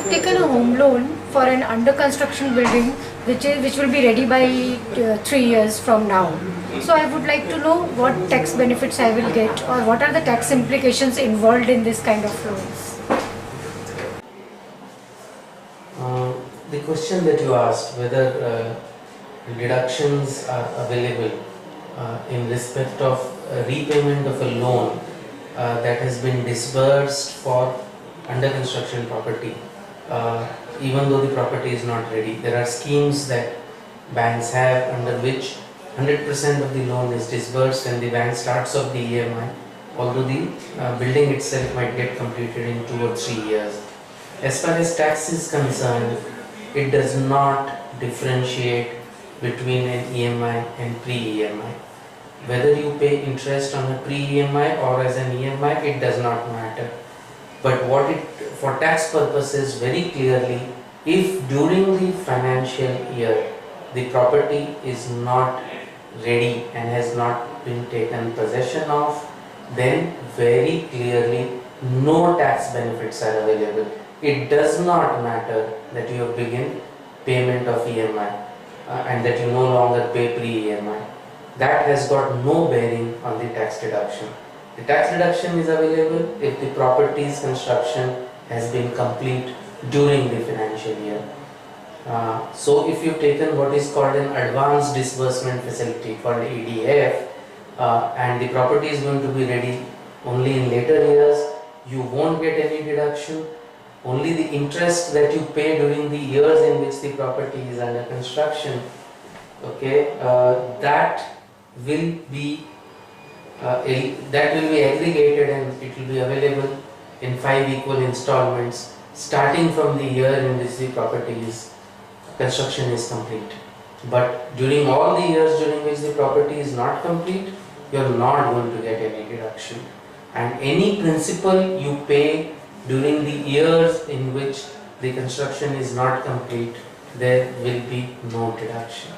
I've taken a home loan for an under construction building which will be ready by 3 years from now. So I would like to know what tax benefits I will get or what are the tax implications involved in this kind of loans. The question that you asked, whether deductions are available in respect of repayment of a loan that has been disbursed for under construction property, even though the property is not ready. There are schemes that banks have under which 100% of the loan is disbursed and the bank starts off the EMI, although the building itself might get completed in 2 or 3 years. As far as tax is concerned, it does not differentiate between an EMI and pre-EMI. Whether you pay interest on a pre-EMI or as an EMI, it does not matter. But for tax purposes, very clearly, if during the financial year the property is not ready and has not been taken possession of, then very clearly no tax benefits are available. It does not matter that you have begun payment of EMI and that you no longer pay pre-EMI. That has got no bearing on the tax deduction. The tax deduction is available if the property's construction has been complete during the financial year. So if you've taken what is called an advanced disbursement facility called ADF and the property is going to be ready only in later years, you won't get any deduction. Only the interest that you pay during the years in which the property is under construction, okay, that will be aggregated and it will be available in 5 equal installments starting from the year in which the property's construction is complete. But during all the years during which the property is not complete, you are not going to get any deduction. And any principal you pay during the years in which the construction is not complete, there will be no deduction.